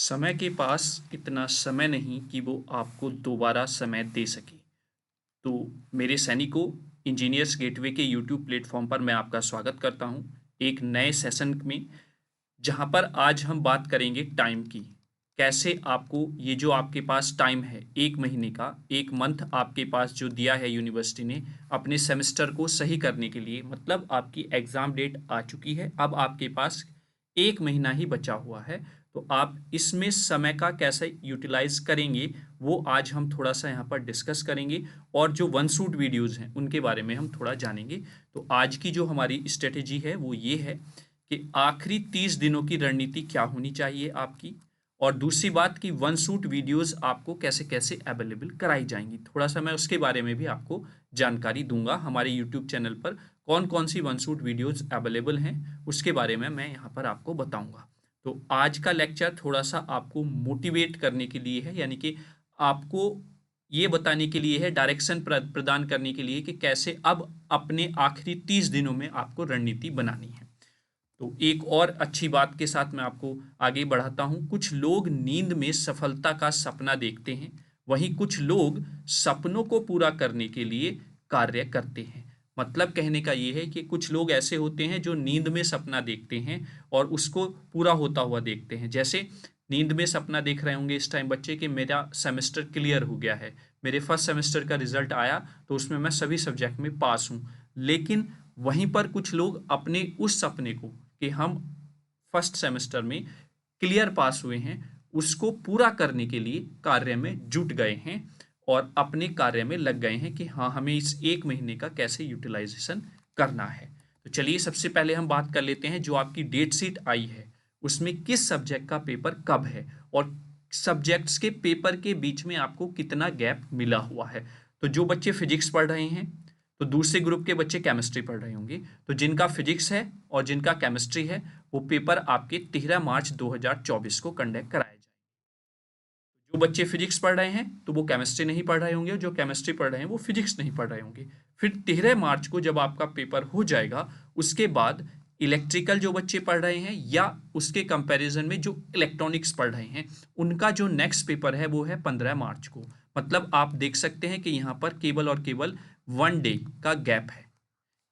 समय के पास इतना समय नहीं कि वो आपको दोबारा समय दे सके। तो मेरे सैनिकों, इंजीनियर्स गेटवे के यूट्यूब प्लेटफॉर्म पर मैं आपका स्वागत करता हूँ एक नए सेशन में, जहाँ पर आज हम बात करेंगे टाइम की। कैसे आपको ये जो आपके पास टाइम है 1 महीने का, 1 मंथ आपके पास जो दिया है यूनिवर्सिटी ने अपने सेमेस्टर को सही करने के लिए, मतलब आपकी एग्ज़ाम डेट आ चुकी है, अब आपके पास 1 महीना ही बचा हुआ है। तो आप इसमें समय का कैसे यूटिलाइज़ करेंगे, वो आज हम थोड़ा-सा यहाँ पर डिस्कस करेंगे और जो वन शूट वीडियोज़ हैं, उनके बारे में हम थोड़ा जानेंगे। तो आज की जो हमारी स्ट्रैटेजी है, वो ये है कि आखिरी 30 दिनों की रणनीति क्या होनी चाहिए आपकी, और दूसरी बात कि वन शूट वीडियोस आपको कैसे कैसे अवेलेबल कराई जाएंगी, थोड़ा सा मैं उसके बारे में भी आपको जानकारी दूंगा। हमारे यूट्यूब चैनल पर कौन कौन सी वन शूट वीडियोस अवेलेबल हैं, उसके बारे में मैं यहाँ पर आपको बताऊंगा। तो आज का लेक्चर थोड़ा सा आपको मोटिवेट करने के लिए है, यानी कि आपको ये बताने के लिए है, डायरेक्शन प्रदान करने के लिए कि कैसे अब अपने आखिरी 30 दिनों में आपको रणनीति बनानी है। तो एक और अच्छी बात के साथ मैं आपको आगे बढ़ाता हूं। कुछ लोग नींद में सफलता का सपना देखते हैं, वहीं कुछ लोग सपनों को पूरा करने के लिए कार्य करते हैं। मतलब कहने का ये है कि कुछ लोग ऐसे होते हैं जो नींद में सपना देखते हैं और उसको पूरा होता हुआ देखते हैं। जैसे नींद में सपना देख रहे होंगे इस टाइम बच्चे कि मेरा सेमेस्टर क्लियर हो गया है, मेरे फर्स्ट सेमेस्टर का रिजल्ट आया तो उसमें मैं सभी सब्जेक्ट में पास हूँ। लेकिन वहीं पर कुछ लोग अपने उस सपने को कि हम फर्स्ट सेमेस्टर में क्लियर पास हुए हैं, उसको पूरा करने के लिए कार्य में जुट गए हैं और अपने कार्य में लग गए हैं कि हाँ, हमें इस 1 महीने का कैसे यूटिलाइजेशन करना है। तो चलिए सबसे पहले हम बात कर लेते हैं, जो आपकी डेट शीट आई है उसमें किस सब्जेक्ट का पेपर कब है और सब्जेक्ट्स के पेपर के बीच में आपको कितना गैप मिला हुआ है। तो जो बच्चे फिजिक्स पढ़ रहे हैं, तो दूसरे ग्रुप के बच्चे केमिस्ट्री पढ़ रहे होंगे, तो जिनका फिजिक्स है और जिनका केमिस्ट्री है, वो पेपर आपके 13 मार्च 2024 को कंडक्ट कराया जाएगा। जो बच्चे फिजिक्स पढ़ रहे हैं तो वो केमिस्ट्री नहीं पढ़ रहे होंगे, जो केमिस्ट्री पढ़ रहे हैं वो फिजिक्स नहीं पढ़ रहे होंगे। फिर 13 मार्च को जब आपका पेपर हो जाएगा, उसके बाद इलेक्ट्रिकल जो बच्चे पढ़ रहे हैं या उसके कंपैरिजन में जो इलेक्ट्रॉनिक्स पढ़ रहे हैं, उनका जो नेक्स्ट पेपर है वो है 15 मार्च को। मतलब आप देख सकते हैं कि यहाँ पर केवल और केवल 1 डे का गैप है,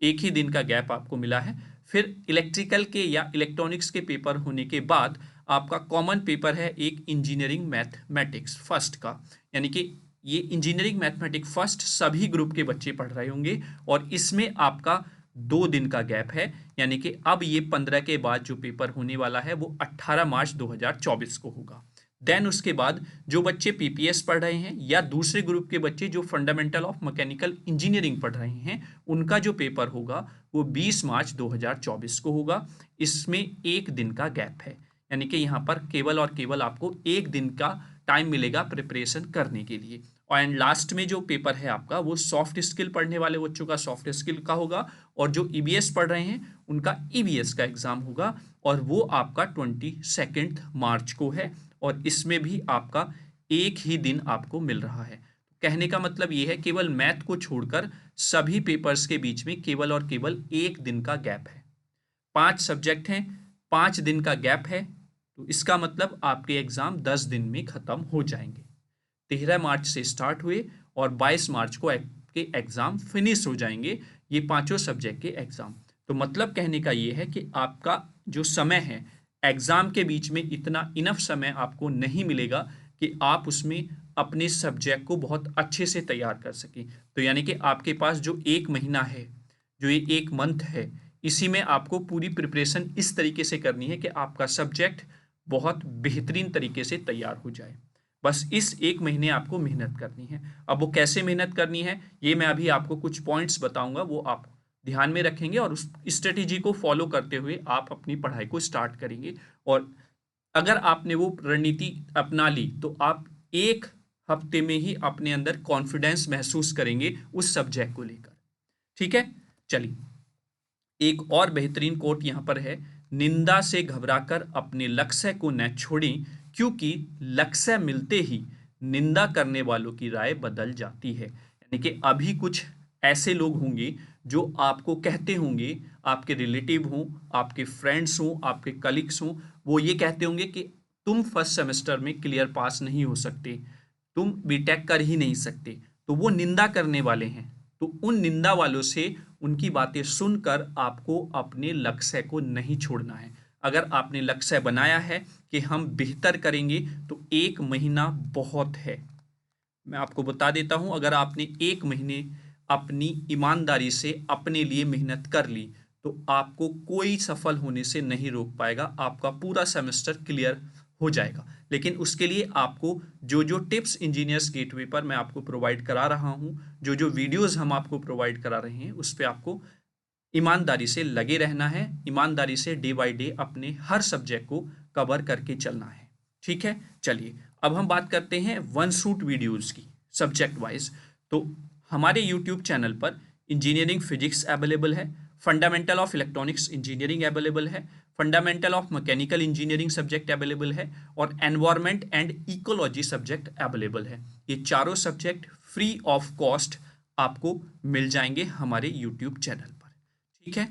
एक ही दिन का गैप आपको मिला है। फिर इलेक्ट्रिकल के या इलेक्ट्रॉनिक्स के पेपर होने के बाद आपका कॉमन पेपर है एक इंजीनियरिंग मैथमेटिक्स फर्स्ट का, यानी कि ये इंजीनियरिंग मैथमेटिक्स फर्स्ट सभी ग्रुप के बच्चे पढ़ रहे होंगे और इसमें आपका 2 दिन का गैप है। यानी कि अब ये 15 के बाद जो पेपर होने वाला है वो 18 मार्च 2024 को होगा। देन उसके बाद जो बच्चे पीपीएस पढ़ रहे हैं या दूसरे ग्रुप के बच्चे जो फंडामेंटल ऑफ मैकेनिकल इंजीनियरिंग पढ़ रहे हैं, उनका जो पेपर होगा वो 20 मार्च 2024 को होगा। इसमें 1 दिन का गैप है, यानी कि यहाँ पर केवल और केवल आपको 1 दिन का टाइम मिलेगा प्रिपरेशन करने के लिए। और एंड लास्ट में जो पेपर है आपका वो सॉफ्ट स्किल पढ़ने वाले बच्चों का सॉफ्ट स्किल का होगा, और जो ईबीएस पढ़ रहे हैं उनका ईबीएस का एग्जाम होगा, और वो आपका 22 मार्च को है। और इसमें भी आपका एक ही दिन आपको मिल रहा है। कहने का मतलब ये है, केवल मैथ को छोड़कर सभी पेपर्स के बीच में केवल और केवल 1 दिन का गैप है। 5 सब्जेक्ट हैं, 5 दिन का गैप है, तो इसका मतलब आपके एग्जाम 10 दिन में खत्म हो जाएंगे। 13 मार्च से स्टार्ट हुए और 22 मार्च को आपके एग्जाम फिनिश हो जाएंगे, ये पांचों सब्जेक्ट के एग्जाम। तो मतलब कहने का ये है कि आपका जो समय है एग्जाम के बीच में, इतना इनफ समय आपको नहीं मिलेगा कि आप उसमें अपने सब्जेक्ट को बहुत अच्छे से तैयार कर सकें। तो यानी कि आपके पास जो 1 महीना है, जो ये 1 मंथ है, इसी में आपको पूरी प्रिपरेशन इस तरीके से करनी है कि आपका सब्जेक्ट बहुत बेहतरीन तरीके से तैयार हो जाए। बस इस 1 महीने आपको मेहनत करनी है। अब वो कैसे मेहनत करनी है, ये मैं अभी आपको कुछ पॉइंट्स बताऊंगा, वो आप ध्यान में रखेंगे और उस स्ट्रेटेजी को फॉलो करते हुए आप अपनी पढ़ाई को स्टार्ट करेंगे। और अगर आपने वो रणनीति अपना ली तो आप 1 हफ्ते में ही अपने अंदर कॉन्फिडेंस महसूस करेंगे उस सब्जेक्ट को लेकर। ठीक है, चलिए एक और बेहतरीन कोट यहाँ पर है, निंदा से घबराकर अपने लक्ष्य को न छोड़ें, क्योंकि लक्ष्य मिलते ही निंदा करने वालों की राय बदल जाती है। यानी कि अभी कुछ ऐसे लोग होंगे जो आपको कहते होंगे, आपके रिलेटिव हों, आपके फ्रेंड्स हों, आपके कलीग्स हों, वो ये कहते होंगे कि तुम फर्स्ट सेमेस्टर में क्लियर पास नहीं हो सकते, तुम बीटेक कर ही नहीं सकते, तो वो निंदा करने वाले हैं। तो उन निंदा वालों से उनकी बातें सुनकर आपको अपने लक्ष्य को नहीं छोड़ना है। अगर आपने लक्ष्य बनाया है कि हम बेहतर करेंगे, तो 1 महीना बहुत है। मैं आपको बता देता हूं, अगर आपने 1 महीने अपनी ईमानदारी से अपने लिए मेहनत कर ली, तो आपको कोई सफल होने से नहीं रोक पाएगा। आपका पूरा सेमेस्टर क्लियर हो जाएगा। लेकिन उसके लिए आपको जो जो टिप्स इंजीनियर्स गेटवे पर मैं आपको प्रोवाइड करा रहा हूं, जो जो वीडियोस हम आपको प्रोवाइड करा रहे हैं, उस पर आपको ईमानदारी से लगे रहना है। ईमानदारी से डे बाय डे अपने हर सब्जेक्ट को कवर करके चलना है। ठीक है, चलिए अब हम बात करते हैं वन शूट वीडियोस की सब्जेक्ट वाइज। तो हमारे यूट्यूब चैनल पर इंजीनियरिंग फिजिक्स अवेलेबल है, fundamental of electronics engineering available है, fundamental of mechanical engineering subject available है, और environment and ecology subject available है। ये चारों सब्जेक्ट फ्री ऑफ कॉस्ट आपको मिल जाएंगे हमारे यूट्यूब चैनल पर। ठीक है,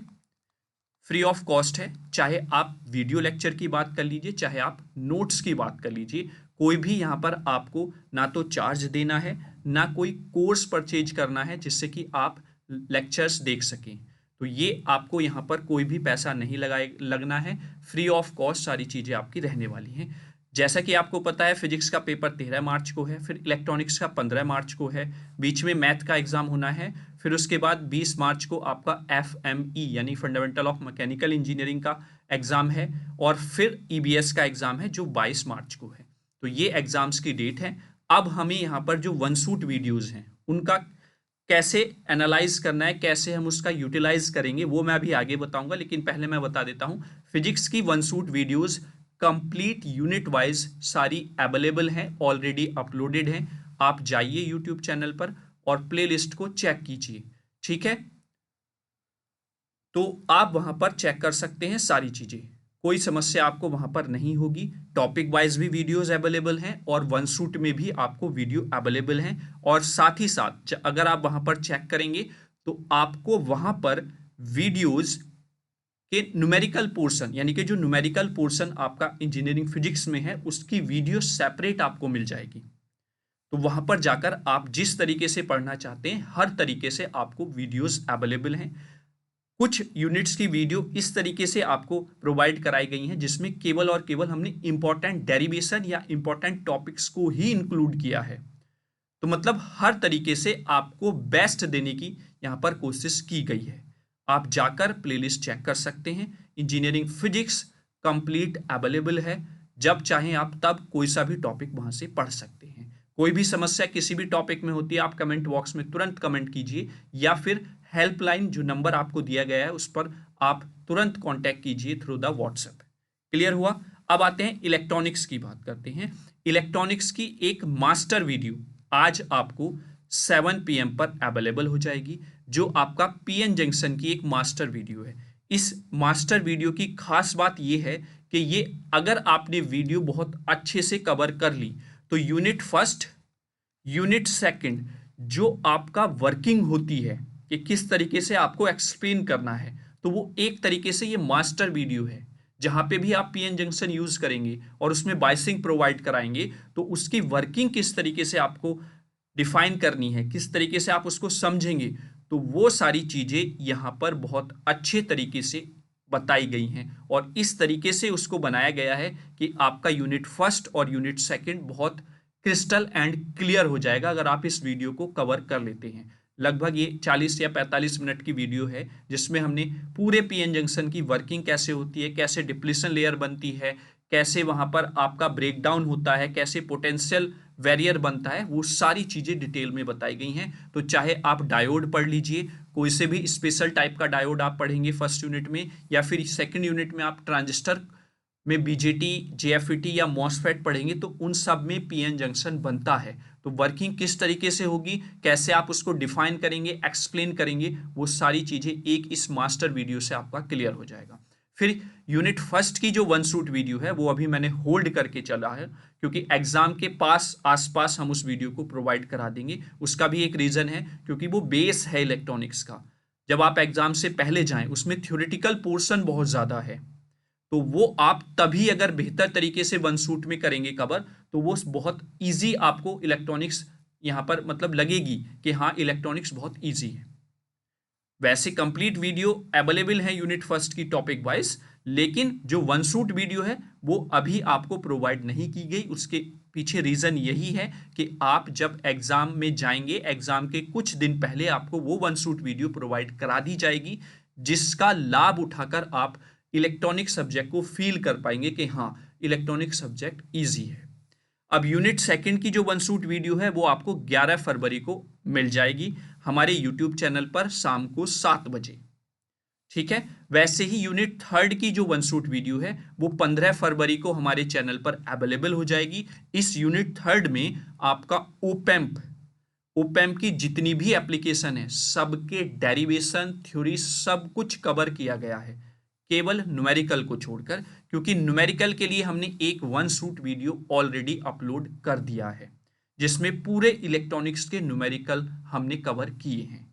फ्री ऑफ कॉस्ट है। चाहे आप वीडियो लेक्चर की बात कर लीजिए, चाहे आप नोट्स की बात कर लीजिए, कोई भी यहाँ पर आपको ना तो चार्ज देना है, ना कोई कोर्स परचेज करना है जिससे कि आप लेक्चर्स देख सकें। तो ये आपको यहाँ पर कोई भी पैसा नहीं लगना है। फ्री ऑफ कॉस्ट सारी चीज़ें आपकी रहने वाली हैं। जैसा कि आपको पता है, फिजिक्स का पेपर 13 मार्च को है, फिर इलेक्ट्रॉनिक्स का 15 मार्च को है, बीच में मैथ का एग्जाम होना है, फिर उसके बाद 20 मार्च को आपका FME यानी फंडामेंटल ऑफ मैकेनिकल इंजीनियरिंग का एग्जाम है, और फिर EBS का एग्जाम है जो 22 मार्च को है। तो ये एग्जाम्स की डेट है। अब हमें यहाँ पर जो वन शूट वीडियोज़ हैं उनका कैसे एनालाइज करना है, कैसे हम उसका यूटिलाइज करेंगे, वो मैं अभी आगे बताऊंगा। लेकिन पहले मैं बता देता हूँ, फिजिक्स की one shoot videos complete unit wise सारी अवेलेबल हैं, ऑलरेडी अपलोडेड हैं। आप जाइए यूट्यूब चैनल पर और प्लेलिस्ट को चेक कीजिए। ठीक है, तो आप वहां पर चेक कर सकते हैं सारी चीजें, कोई समस्या आपको वहां पर नहीं होगी। टॉपिक वाइज भी वीडियोस अवेलेबल हैं और वन शूट में भी आपको वीडियो अवेलेबल हैं। और साथ ही साथ अगर आप वहां पर चेक करेंगे तो आपको वहां पर वीडियोस कि न्यूमेरिकल पोर्शन, यानी कि जो न्यूमेरिकल पोर्शन आपका इंजीनियरिंग फिजिक्स में है, उसकी वीडियो सेपरेट आपको मिल जाएगी। तो वहां पर जाकर आप जिस तरीके से पढ़ना चाहते हैं, हर तरीके से आपको वीडियोस अवेलेबल हैं। कुछ यूनिट्स की वीडियो इस तरीके से आपको प्रोवाइड कराई गई हैं जिसमें केवल और केवल हमने इंपॉर्टेंट डेरिवेशन या इंपॉर्टेंट टॉपिक्स को ही इंक्लूड किया है। तो मतलब हर तरीके से आपको बेस्ट देने की यहां पर कोशिश की गई है। आप जाकर प्लेलिस्ट चेक कर सकते हैं। इंजीनियरिंग फिजिक्स कंप्लीट अवेलेबल है, जब चाहें आप तब कोई सा भी टॉपिक वहां से पढ़ सकते हैं। कोई भी समस्या किसी भी टॉपिक में होती है, आप कमेंट बॉक्स में तुरंत कमेंट कीजिए, या फिर हेल्पलाइन जो नंबर आपको दिया गया है उस पर आप तुरंत कांटेक्ट कीजिए थ्रू द व्हाट्सएप। क्लियर हुआ? अब आते हैं इलेक्ट्रॉनिक्स की बात करते हैं। इलेक्ट्रॉनिक्स की एक मास्टर वीडियो आज आपको 7 PM पर अवेलेबल हो जाएगी, जो आपका PN जंक्शन की एक मास्टर वीडियो है। इस मास्टर वीडियो की खास बात यह है कि ये अगर आपने वीडियो बहुत अच्छे से कवर कर ली, तो यूनिट फर्स्ट, यूनिट सेकंड जो आपका वर्किंग होती है कि किस तरीके से आपको एक्सप्लेन करना है, तो वो एक तरीके से ये मास्टर वीडियो है। जहां पे भी आप PN जंक्शन यूज करेंगे और उसमें बाइसिंग प्रोवाइड कराएंगे, तो उसकी वर्किंग किस तरीके से आपको डिफाइन करनी है, किस तरीके से आप उसको समझेंगे, तो वो सारी चीजें यहां पर बहुत अच्छे तरीके से बताई गई हैं। और इस तरीके से उसको बनाया गया है कि आपका यूनिट फर्स्ट और यूनिट सेकंड बहुत क्रिस्टल एंड क्लियर हो जाएगा अगर आप इस वीडियो को कवर कर लेते हैं। लगभग ये 40 या 45 मिनट की वीडियो है, जिसमें हमने पूरे PN जंक्शन की वर्किंग कैसे होती है, कैसे डिप्लीशन लेयर बनती है, कैसे वहां पर आपका ब्रेकडाउन होता है, कैसे पोटेंशियल बैरियर बनता है, वो सारी चीजें डिटेल में बताई गई हैं। तो चाहे आप डायोड पढ़ लीजिए, कोई से भी स्पेशल टाइप का डायोड आप पढ़ेंगे फर्स्ट यूनिट में, या फिर सेकंड यूनिट में आप ट्रांजिस्टर में BJT, JFET या MOSFET पढ़ेंगे, तो उन सब में PN जंक्शन बनता है। तो वर्किंग किस तरीके से होगी, कैसे आप उसको डिफाइन करेंगे, एक्सप्लेन करेंगे, वो सारी चीजें एक इस मास्टर वीडियो से आपका क्लियर हो जाएगा। फिर यूनिट फर्स्ट की जो वन शूट वीडियो है, वो अभी मैंने होल्ड करके चला है, क्योंकि एग्जाम के पास आसपास हम उस वीडियो को प्रोवाइड करा देंगे। उसका भी एक रीजन है, क्योंकि वो बेस है इलेक्ट्रॉनिक्स का। जब आप एग्जाम से पहले जाएं, उसमें थ्योरेटिकल पोर्शन बहुत ज्यादा है, तो वो आप तभी अगर बेहतर तरीके से वन शूट में करेंगे कवर, तो वो बहुत ईजी आपको इलेक्ट्रॉनिक्स यहाँ पर मतलब लगेगी कि हाँ इलेक्ट्रॉनिक्स बहुत ईजी है। वैसे कंप्लीट वीडियो अवेलेबल है यूनिट फर्स्ट की टॉपिक वाइज, लेकिन जो वन शूट वीडियो है वो अभी आपको प्रोवाइड नहीं की गई। उसके पीछे रीजन यही है कि आप जब एग्जाम में जाएंगे, एग्जाम के कुछ दिन पहले आपको वो वन शूट वीडियो प्रोवाइड करा दी जाएगी, जिसका लाभ उठाकर आप इलेक्ट्रॉनिक सब्जेक्ट को फील कर पाएंगे कि हाँ इलेक्ट्रॉनिक सब्जेक्ट ईजी है। अब यूनिट सेकंड की जो वन शूट वीडियो है वो आपको 11 फरवरी को मिल जाएगी हमारे यूट्यूब चैनल पर शाम को 7 बजे। ठीक है, वैसे ही यूनिट थर्ड की जो वन शूट वीडियो है वो 15 फरवरी को हमारे चैनल पर अवेलेबल हो जाएगी। इस यूनिट थर्ड में आपका ओपैम्प की जितनी भी एप्लीकेशन है सबके डेरिवेशन थ्योरी सब कुछ कवर किया गया है, केवल न्यूमेरिकल को छोड़कर, क्योंकि न्यूमेरिकल के लिए हमने एक one shoot video already upload कर दिया है जिसमें पूरे इलेक्ट्रॉनिक्स के न्यूमेरिकल हमने कवर किए हैं।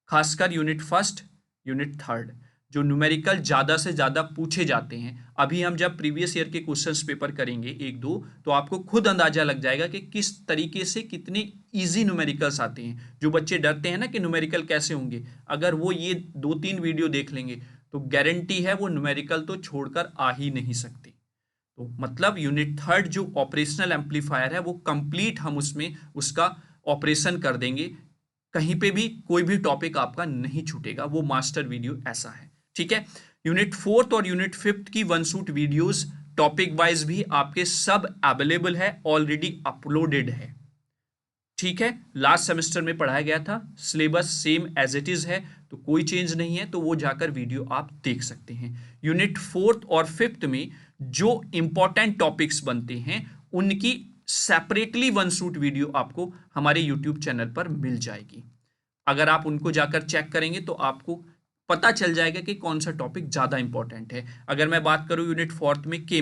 खासकर यूनिट फर्स्ट, यूनिट थर्ड जो न्यूमेरिकल ज़्यादा से ज़्यादा पूछे जाते हैं। अभी हम जब प्रीवियस ईयर के क्वेश्चंस पेपर करेंगे एक दो, तो आपको खुद अंदाजा लग जाएगा कि किस तरीके से कितने इजी न्यूमेरिकल्स आते हैं। जो बच्चे डरते हैं ना कि न्यूमेरिकल कैसे होंगे, अगर वो ये 2-3 वीडियो देख लेंगे तो गारंटी है वो न्यूमेरिकल तो छोड़कर आ ही नहीं सकते। तो मतलब यूनिट थर्ड जो ऑपरेशनल एम्पलीफायर है वो कंप्लीट हम उसमें उसका ऑपरेशन कर देंगे, कहीं पे भी कोई भी टॉपिक आपका नहीं छूटेगा, वो मास्टर वीडियो ऐसा है। ठीक है, यूनिट फोर्थ और यूनिट फिफ्थ की one shot videos topic wise भी आपके सब अवेलेबल है, ऑलरेडी अपलोडेड है। ठीक है, लास्ट सेमेस्टर में पढ़ाया गया था, syllabus same as it is है, तो कोई चेंज नहीं है, तो वो जाकर वीडियो आप देख सकते हैं। यूनिट फोर्थ और फिफ्थ में जो इंपॉर्टेंट टॉपिक्स बनते हैं उनकी सेपरेटली वन शूट वीडियो आपको हमारे यूट्यूब चैनल पर मिल जाएगी। अगर आप उनको जाकर चेक करेंगे तो आपको पता चल जाएगा कि कौन सा टॉपिक ज़्यादा इंपॉर्टेंट है। अगर मैं बात करूं यूनिट फोर्थ में के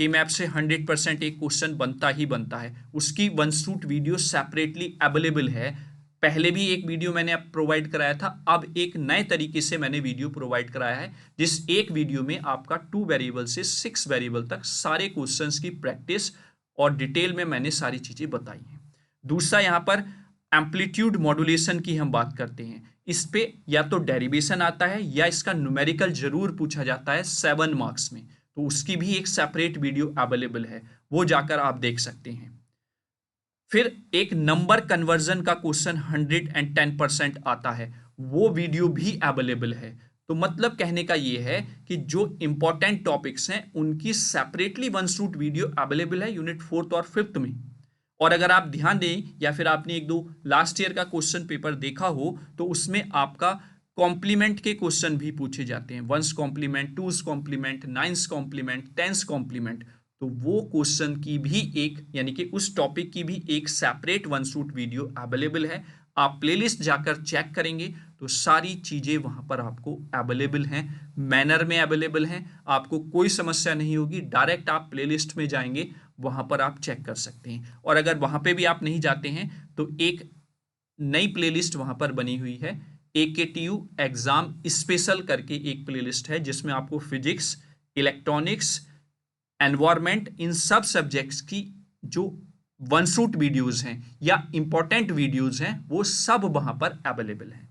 मैप से 100% एक क्वेश्चन बनता ही बनता है, उसकी one shoot video separately available है। पहले भी एक वीडियो मैंने प्रोवाइड कराया था, अब एक नए तरीके से मैंने वीडियो प्रोवाइड कराया है, जिस एक वीडियो में आपका 2 वेरिएबल से 6 वेरिएबल तक सारे क्वेश्चंस की प्रैक्टिस और डिटेल में मैंने सारी चीज़ें बताई हैं। दूसरा यहाँ पर एम्पलीट्यूड मॉड्यूलेशन की हम बात करते हैं, इस पे या तो डेरिवेशन आता है या इसका न्यूमेरिकल जरूर पूछा जाता है 7 मार्क्स में, तो उसकी भी एक सेपरेट वीडियो अवेलेबल है, वो जाकर आप देख सकते हैं। फिर एक नंबर कन्वर्जन का क्वेश्चन 110% आता है, वो वीडियो भी अवेलेबल है। तो मतलब कहने का ये है कि जो इंपॉर्टेंट टॉपिक्स हैं उनकी separately one shoot video available है यूनिट फोर्थ और फिफ्थ में। और अगर आप ध्यान दें या फिर आपने एक दो लास्ट ईयर का क्वेश्चन पेपर देखा हो तो उसमें आपका कॉम्प्लीमेंट के क्वेश्चन भी पूछे जाते हैं, one's complement, two's complement, nine's complement, ten's complement, तो वो क्वेश्चन की भी एक यानी कि उस टॉपिक की भी एक separate one shoot video available है। आप प्लेलिस्ट जाकर चेक करेंगे तो सारी चीज़ें वहाँ पर आपको अवेलेबल हैं, मैनर में अवेलेबल हैं, आपको कोई समस्या नहीं होगी। डायरेक्ट आप प्लेलिस्ट में जाएंगे, वहाँ पर आप चेक कर सकते हैं। और अगर वहाँ पे भी आप नहीं जाते हैं तो एक नई प्लेलिस्ट वहाँ पर बनी हुई है, AKTU एग्ज़ाम स्पेशल करके एक प्लेलिस्ट है जिसमें आपको फिजिक्स, इलेक्ट्रॉनिक्स, एनवायरमेंट, इन सब सब्जेक्ट्स की जो वन शूट वीडियोज़ हैं या इंपॉर्टेंट वीडियोज़ हैं वो सब वहाँ पर अवेलेबल हैं।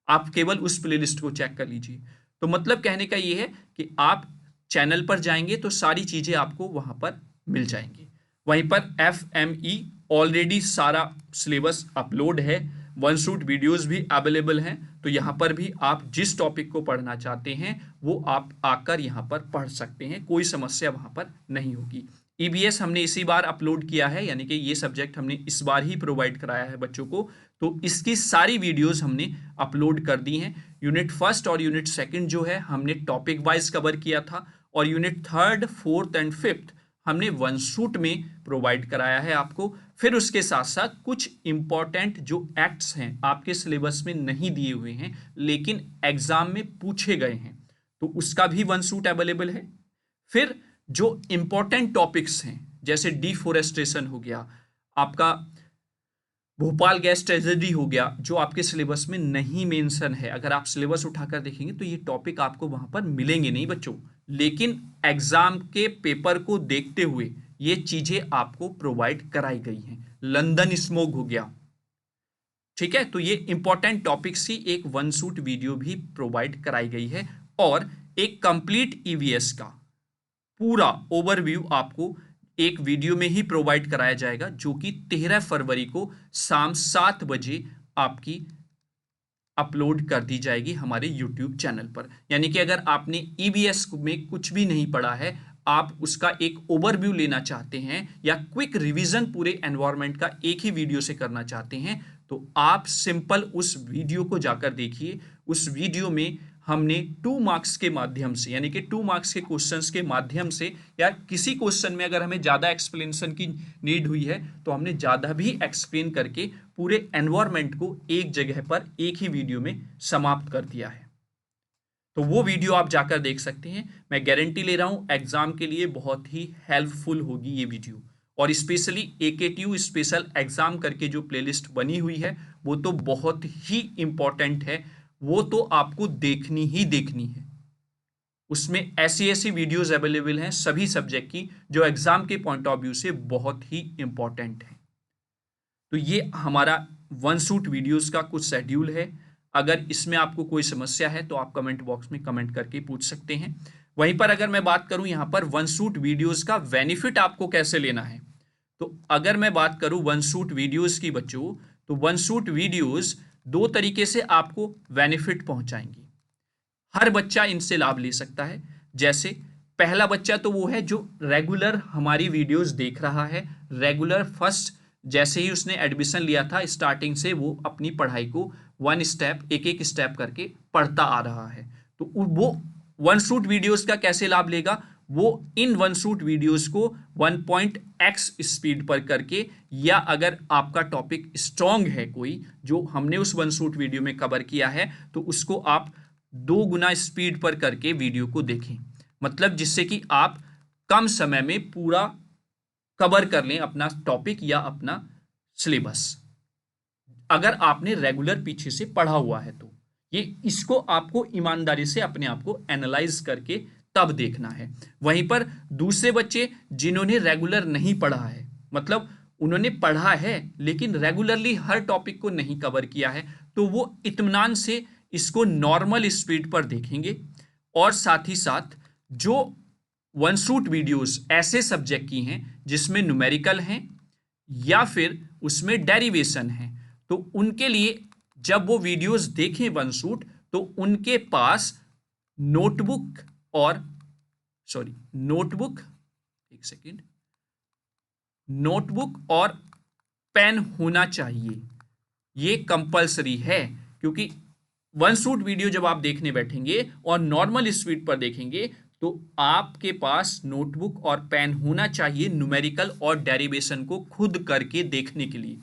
आप केवल उस प्लेलिस्ट को चेक कर लीजिए। तो मतलब कहने का ये है कि आप चैनल पर जाएंगे तो सारी चीज़ें आपको वहाँ पर मिल जाएंगी। वहीं पर FME ऑलरेडी सारा सिलेबस अपलोड है, वन शूट वीडियोज़ भी अवेलेबल हैं, तो यहाँ पर भी आप जिस टॉपिक को पढ़ना चाहते हैं वो आप आकर यहाँ पर पढ़ सकते हैं, कोई समस्या वहाँ पर नहीं होगी। EBS हमने इसी बार अपलोड किया है, यानी कि ये सब्जेक्ट हमने इस बार ही प्रोवाइड कराया है बच्चों को, तो इसकी सारी वीडियोस हमने अपलोड कर दी हैं। यूनिट फर्स्ट और यूनिट सेकंड जो है हमने टॉपिक वाइज कवर किया था, और unit third, fourth and fifth हमने वन शूट में प्रोवाइड कराया है आपको। फिर उसके साथ साथ कुछ इंपॉर्टेंट जो एक्ट्स हैं आपके सिलेबस में नहीं दिए हुए हैं लेकिन एग्जाम में पूछे गए हैं, तो उसका भी वन शूट अवेलेबल है। फिर जो इंपॉर्टेंट टॉपिक्स हैं जैसे डिफोरेस्टेशन हो गया, आपका भोपाल गैस ट्रेजेडी हो गया, जो आपके सिलेबस में नहीं मेंशन है, अगर आप सिलेबस उठाकर देखेंगे तो ये टॉपिक आपको वहां पर मिलेंगे नहीं बच्चों, लेकिन एग्जाम के पेपर को देखते हुए ये चीजें आपको प्रोवाइड कराई गई हैं। लंदन स्मोक हो गया, ठीक है, तो ये इंपॉर्टेंट टॉपिक्स की एक वन शूट वीडियो भी प्रोवाइड कराई गई है और एक कंप्लीट ईवीएस का पूरा ओवरव्यू आपको एक वीडियो में ही प्रोवाइड कराया जाएगा, जो कि 13 फरवरी को शाम 7 बजे आपकी अपलोड कर दी जाएगी हमारे YouTube चैनल पर। यानी कि अगर आपने ईवीएस में कुछ भी नहीं पढ़ा है, आप उसका एक ओवरव्यू लेना चाहते हैं या क्विक रिवीजन पूरे एनवायरनमेंट का एक ही वीडियो से करना चाहते हैं, तो आप सिंपल उस वीडियो को जाकर देखिए। उस वीडियो में हमने 2 मार्क्स के माध्यम से, यानी कि 2 मार्क्स के क्वेश्चंस के माध्यम से, या किसी क्वेश्चन में अगर हमें ज़्यादा एक्सप्लेनेशन की नीड हुई है तो हमने ज़्यादा भी एक्सप्लेन करके पूरे एनवायरनमेंट को एक जगह पर एक ही वीडियो में समाप्त कर दिया है। तो वो वीडियो आप जाकर देख सकते हैं। मैं गारंटी ले रहा हूँ एग्जाम के लिए बहुत ही हेल्पफुल होगी ये वीडियो। और स्पेशली AKTU स्पेशल एग्जाम करके जो प्लेलिस्ट बनी हुई है वो तो बहुत ही इंपॉर्टेंट है, वो तो आपको देखनी ही देखनी है। उसमें ऐसी ऐसी वीडियोस अवेलेबल हैं सभी सब्जेक्ट की जो एग्जाम के पॉइंट ऑफ व्यू से बहुत ही इंपॉर्टेंट है। तो ये हमारा वन शूट वीडियोस का कुछ शेड्यूल है। अगर इसमें आपको कोई समस्या है तो आप कमेंट बॉक्स में कमेंट करके पूछ सकते हैं। वहीं पर अगर मैं बात करूं यहाँ पर वन शूट वीडियोस का बेनिफिट आपको कैसे लेना है, तो अगर मैं बात करूं वन शूट वीडियोस की बच्चों, तो वन शूट वीडियोस 2 तरीके से आपको बेनिफिट पहुंचाएंगी। हर बच्चा इनसे लाभ ले सकता है। जैसे पहला बच्चा तो वो है जो रेगुलर हमारी वीडियोस देख रहा है, रेगुलर फर्स्ट जैसे ही उसने एडमिशन लिया था स्टार्टिंग से वो अपनी पढ़ाई को वन स्टेप एक एक स्टेप करके पढ़ता आ रहा है। तो वो वन शूट वीडियोस का कैसे लाभ लेगा, वो इन वन शूट वीडियोस को 1.x स्पीड पर करके, या अगर आपका टॉपिक स्ट्रांग है कोई जो हमने उस वन शूट वीडियो में कवर किया है, तो उसको आप 2 गुना स्पीड पर करके वीडियो को देखें। मतलब जिससे कि आप कम समय में पूरा कवर कर लें अपना टॉपिक या अपना सिलेबस, अगर आपने रेगुलर पीछे से पढ़ा हुआ है तो। ये इसको आपको ईमानदारी से अपने आप को एनालाइज करके तब देखना है। वहीं पर दूसरे बच्चे जिन्होंने रेगुलर नहीं पढ़ा है, मतलब उन्होंने पढ़ा है लेकिन रेगुलरली हर टॉपिक को नहीं कवर किया है, तो वो इत्मीनान से इसको नॉर्मल स्पीड पर देखेंगे। और साथ ही साथ जो वन शूट वीडियोस ऐसे सब्जेक्ट की हैं जिसमें न्यूमेरिकल हैं या फिर उसमें डेरिवेशन है, तो उनके लिए जब वो वीडियोस देखें वन शूट, तो उनके पास नोटबुक और नोटबुक और पेन होना चाहिए। ये कंपलसरी है, क्योंकि वन शूट वीडियो जब आप देखने बैठेंगे और नॉर्मल स्पीड पर देखेंगे तो आपके पास नोटबुक और पेन होना चाहिए न्यूमेरिकल और डेरिवेशन को खुद करके देखने के लिए।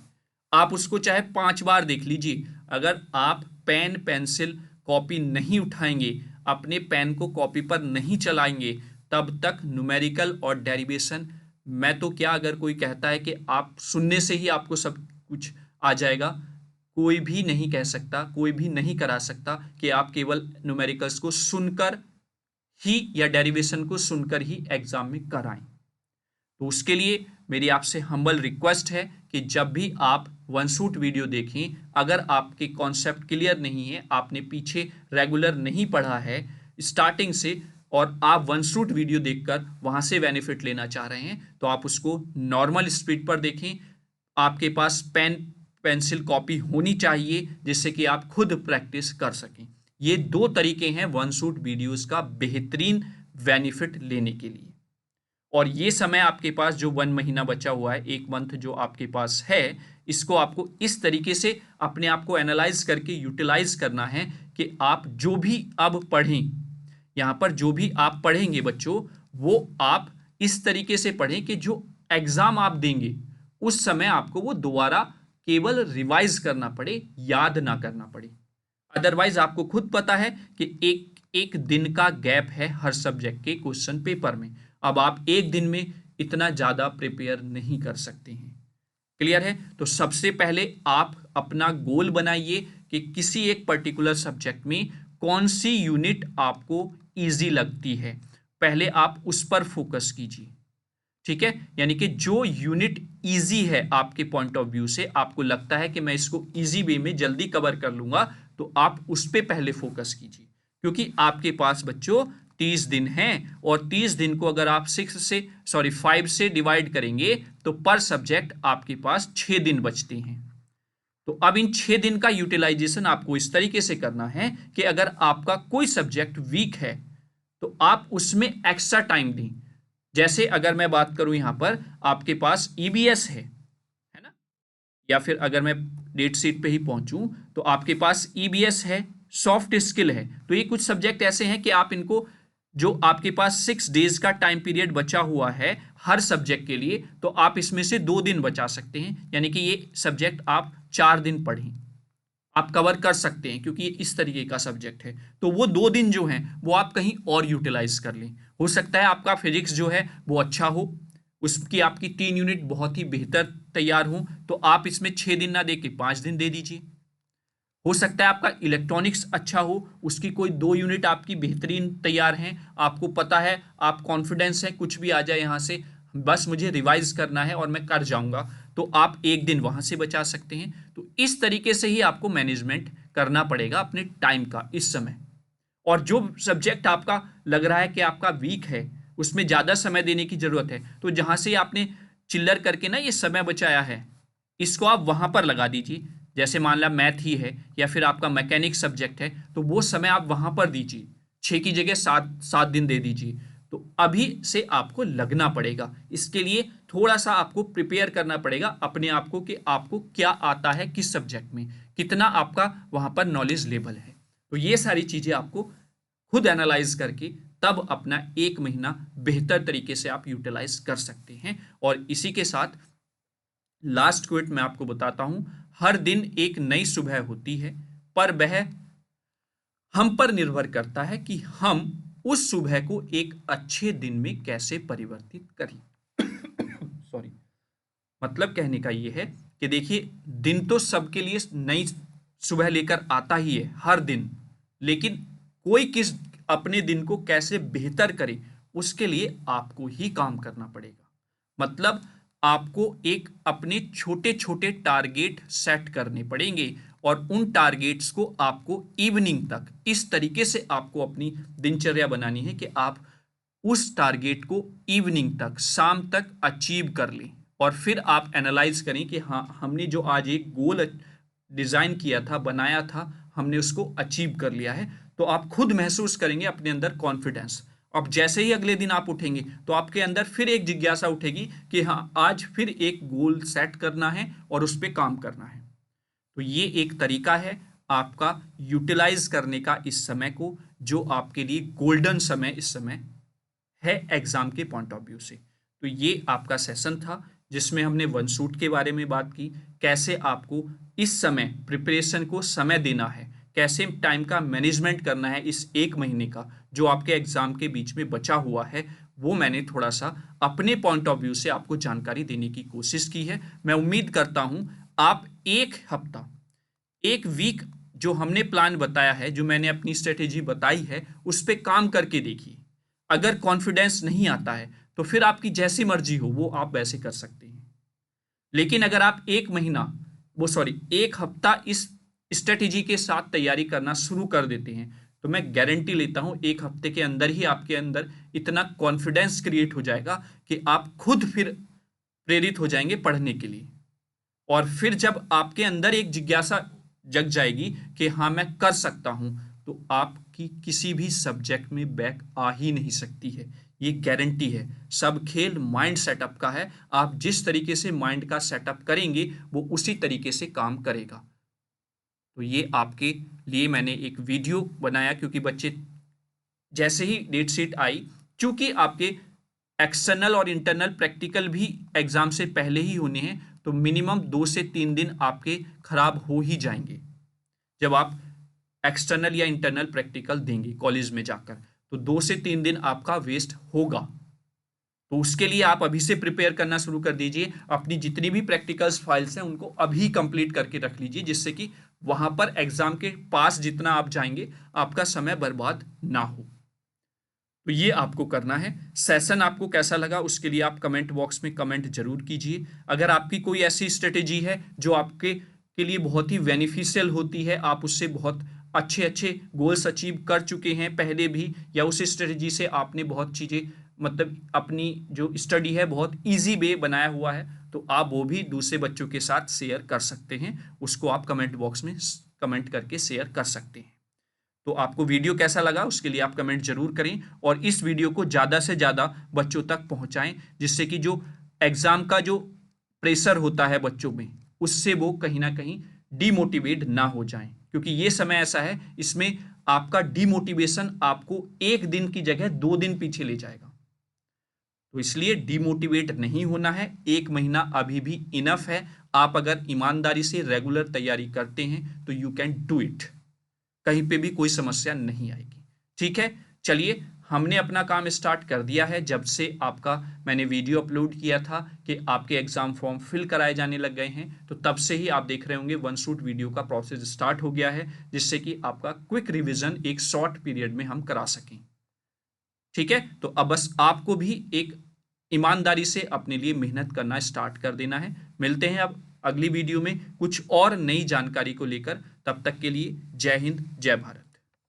आप उसको चाहे 5 बार देख लीजिए, अगर आप पेन पेंसिल कॉपी नहीं उठाएंगे, अपने पेन को कॉपी पर नहीं चलाएंगे, तब तक न्यूमेरिकल और डेरिवेशन, मैं तो क्या, अगर कोई कहता है कि आप सुनने से ही आपको सब कुछ आ जाएगा, कोई भी नहीं कह सकता, कोई भी नहीं करा सकता कि आप केवल न्यूमेरिकल्स को सुनकर ही या डेरिवेशन को सुनकर ही एग्जाम में कराएं। तो उसके लिए मेरी आपसे हम्बल रिक्वेस्ट है कि जब भी आप वन शूट वीडियो देखें, अगर आपके कॉन्सेप्ट क्लियर नहीं है, आपने पीछे रेगुलर नहीं पढ़ा है स्टार्टिंग से, और आप वन शूट वीडियो देखकर वहां से बेनिफिट लेना चाह रहे हैं, तो आप उसको नॉर्मल स्पीड पर देखें। आपके पास पेन पेंसिल कॉपी होनी चाहिए जिससे कि आप खुद प्रैक्टिस कर सकें। ये 2 तरीके हैं वन शूट वीडियोस का बेहतरीन बेनिफिट लेने के लिए। और ये समय आपके पास जो 1 महीना बचा हुआ है, 1 मंथ जो आपके पास है, इसको आपको इस तरीके से अपने आप को एनालाइज करके यूटिलाइज करना है कि आप जो भी अब पढ़ें, यहाँ पर जो भी आप पढ़ेंगे बच्चों, वो आप इस तरीके से पढ़ें कि जो एग्जाम आप देंगे उस समय आपको वो दोबारा केवल रिवाइज करना पड़े, याद ना करना पड़े। अदरवाइज आपको खुद पता है कि एक एक दिन का गैप है हर सब्जेक्ट के क्वेश्चन पेपर में। अब आप एक दिन में इतना ज़्यादा प्रिपेयर नहीं कर सकते हैं। क्लियर है? तो सबसे पहले आप अपना गोल बनाइए कि किसी एक पर्टिकुलर सब्जेक्ट में कौन सी यूनिट आपको इजी लगती है, पहले आप उस पर फोकस कीजिए, ठीक है। यानी कि जो यूनिट इजी है आपके पॉइंट ऑफ व्यू से, आपको लगता है कि मैं इसको इजी वे में जल्दी कवर कर लूंगा, तो आप उस पे पहले फोकस कीजिए, क्योंकि आपके पास बच्चों 30 दिन हैं, और 30 दिन को अगर आप 5 से डिवाइड करेंगे तो पर सब्जेक्ट आपके पास 6 दिन बचते हैं। तो अब इन 6 दिन का यूटिलाइजेशन आपको इस तरीके से करना है कि अगर आपका कोई सब्जेक्ट वीक है तो आप उसमें एक्स्ट्रा टाइम दें। जैसे अगर मैं बात करूं, यहां पर आपके पास ईबीएस है ना, या फिर अगर मैं डेट शीट पे ही पहुंचूं तो आपके पास ईबीएस है, सॉफ्ट स्किल है। तो ये कुछ सब्जेक्ट ऐसे हैं कि आप इनको, जो आपके पास 6 डेज का टाइम पीरियड बचा हुआ है हर सब्जेक्ट के लिए, तो आप इसमें से 2 दिन बचा सकते हैं, यानी कि ये सब्जेक्ट आप 4 दिन पढ़ें, आप कवर कर सकते हैं, क्योंकि ये इस तरीके का सब्जेक्ट है। तो वो 2 दिन जो हैं वो आप कहीं और यूटिलाइज कर लें। हो सकता है आपका फिजिक्स जो है वो अच्छा हो, उसकी आपकी 3 यूनिट बहुत ही बेहतर तैयार हो, तो आप इसमें 6 दिन ना दे के 5 दिन दे दीजिए। हो सकता है आपका इलेक्ट्रॉनिक्स अच्छा हो, उसकी कोई 2 यूनिट आपकी बेहतरीन तैयार हैं, आपको पता है, आप कॉन्फिडेंस है कुछ भी आ जाए यहाँ से, बस मुझे रिवाइज करना है और मैं कर जाऊंगा, तो आप 1 दिन वहां से बचा सकते हैं। तो इस तरीके से ही आपको मैनेजमेंट करना पड़ेगा अपने टाइम का इस समय। और जो सब्जेक्ट आपका लग रहा है कि आपका वीक है, उसमें ज़्यादा समय देने की ज़रूरत है, तो जहाँ से आपने चिल्लर करके ना ये समय बचाया है, इसको आप वहाँ पर लगा दीजिए। जैसे मान ला मैथ ही है या फिर आपका मैकेनिक सब्जेक्ट है, तो वो समय आप वहाँ पर दीजिए, 6 की जगह 7 7 दिन दे दीजिए। तो अभी से आपको लगना पड़ेगा, इसके लिए थोड़ा सा आपको प्रिपेयर करना पड़ेगा अपने आप को कि आपको क्या आता है किस सब्जेक्ट में, कितना आपका वहाँ पर नॉलेज लेवल है। तो ये सारी चीज़ें आपको खुद एनालाइज करके तब अपना 1 महीना बेहतर तरीके से आप यूटिलाइज कर सकते हैं। और इसी के साथ लास्ट क्विट मैं आपको बताता हूं, हर दिन एक नई सुबह होती है, पर वह हम पर निर्भर करता है कि हम उस सुबह को एक अच्छे दिन में कैसे परिवर्तित करें। सॉरी, मतलब कहने का यह है कि देखिए, दिन तो सबके लिए नई सुबह लेकर आता ही है हर दिन, लेकिन कोई किस अपने दिन को कैसे बेहतर करे, उसके लिए आपको ही काम करना पड़ेगा। मतलब आपको एक अपने छोटे छोटे टारगेट सेट करने पड़ेंगे, और उन टारगेट्स को आपको इवनिंग तक इस तरीके से आपको अपनी दिनचर्या बनानी है कि आप उस टारगेट को इवनिंग तक, शाम तक अचीव कर लें। और फिर आप एनालाइज करें कि हाँ, हमने जो आज एक गोल डिजाइन किया था, बनाया था, हमने उसको अचीव कर लिया है। तो आप खुद महसूस करेंगे अपने अंदर कॉन्फिडेंस। अब जैसे ही अगले दिन आप उठेंगे तो आपके अंदर फिर एक जिज्ञासा उठेगी कि हाँ, आज फिर एक गोल सेट करना है और उस पर काम करना है। तो ये एक तरीका है आपका यूटिलाइज करने का इस समय को, जो आपके लिए गोल्डन समय इस समय है एग्जाम के पॉइंट ऑफ व्यू से। तो ये आपका सेशन था जिसमें हमने वन शूट के बारे में बात की, कैसे आपको इस समय प्रिपरेशन को समय देना है, कैसे टाइम का मैनेजमेंट करना है इस 1 महीने का जो आपके एग्जाम के बीच में बचा हुआ है। वो मैंने थोड़ा सा अपने पॉइंट ऑफ व्यू से आपको जानकारी देने की कोशिश की है। मैं उम्मीद करता हूं आप 1 हफ्ता, 1 वीक जो हमने प्लान बताया है, जो मैंने अपनी स्ट्रेटेजी बताई है, उस पर काम करके देखिए। अगर कॉन्फिडेंस नहीं आता है तो फिर आपकी जैसी मर्जी हो वो आप वैसे कर सकते हैं, लेकिन अगर आप 1 महीना, 1 हफ्ता इस स्ट्रेटेजी के साथ तैयारी करना शुरू कर देते हैं, तो मैं गारंटी लेता हूं 1 हफ्ते के अंदर ही आपके अंदर इतना कॉन्फिडेंस क्रिएट हो जाएगा कि आप खुद फिर प्रेरित हो जाएंगे पढ़ने के लिए। और फिर जब आपके अंदर एक जिज्ञासा जग जाएगी कि हाँ, मैं कर सकता हूं, तो आपकी किसी भी सब्जेक्ट में बैक आ ही नहीं सकती है, ये गारंटी है। सब खेल माइंड सेटअप का है, आप जिस तरीके से माइंड का सेटअप करेंगे वो उसी तरीके से काम करेगा। तो ये आपके लिए मैंने एक वीडियो बनाया, क्योंकि बच्चे जैसे ही डेट शीट आई, चूंकि आपके एक्सटर्नल और इंटरनल प्रैक्टिकल भी एग्जाम से पहले ही होने हैं, तो मिनिमम 2 से 3 दिन आपके खराब हो ही जाएंगे जब आप एक्सटर्नल या इंटरनल प्रैक्टिकल देंगे कॉलेज में जाकर। तो 2 से 3 दिन आपका वेस्ट होगा। तो उसके लिए आप अभी से प्रिपेयर करना शुरू कर दीजिए, अपनी जितनी भी प्रैक्टिकल्स फाइल्स हैं उनको अभी कंप्लीट करके रख लीजिए, जिससे कि वहां पर एग्जाम के पास जितना आप जाएंगे आपका समय बर्बाद ना हो। तो ये आपको करना है। सेशन आपको कैसा लगा उसके लिए आप कमेंट बॉक्स में कमेंट जरूर कीजिए। अगर आपकी कोई ऐसी स्ट्रेटेजी है जो आपके के लिए बहुत ही बेनिफिशियल होती है, आप उससे बहुत अच्छे अच्छे गोल्स अचीव कर चुके हैं पहले भी, या उस स्ट्रेटेजी से आपने बहुत चीज़ें मतलब अपनी जो स्टडी है बहुत इजी वे बनाया हुआ है, तो आप वो भी दूसरे बच्चों के साथ शेयर कर सकते हैं। उसको आप कमेंट बॉक्स में कमेंट करके शेयर कर सकते हैं। तो आपको वीडियो कैसा लगा उसके लिए आप कमेंट जरूर करें, और इस वीडियो को ज़्यादा से ज़्यादा बच्चों तक पहुंचाएं, जिससे कि जो एग्ज़ाम का जो प्रेशर होता है बच्चों में, उससे वो कहीं ना कहीं डीमोटिवेट ना हो जाएं, क्योंकि ये समय ऐसा है इसमें आपका डीमोटिवेशन आपको एक दिन की जगह 2 दिन पीछे ले जाएगा। तो इसलिए डीमोटिवेट नहीं होना है, 1 महीना अभी भी इनफ है। आप अगर ईमानदारी से रेगुलर तैयारी करते हैं तो यू कैन डू इट, कहीं पे भी कोई समस्या नहीं आएगी। ठीक है, चलिए हमने अपना काम स्टार्ट कर दिया है। जब से आपका मैंने वीडियो अपलोड किया था कि आपके एग्जाम फॉर्म फिल कराए जाने लग गए हैं, तो तब से ही आप देख रहे होंगे वन शूट वीडियो का प्रोसेस स्टार्ट हो गया है, जिससे कि आपका क्विक रिवीजन एक शॉर्ट पीरियड में हम करा सकें। ठीक है, तो अब बस आपको भी एक ईमानदारी से अपने लिए मेहनत करना स्टार्ट कर देना है। मिलते हैं अब अगली वीडियो में कुछ और नई जानकारी को लेकर। तब तक के लिए जय हिंद, जय भारत।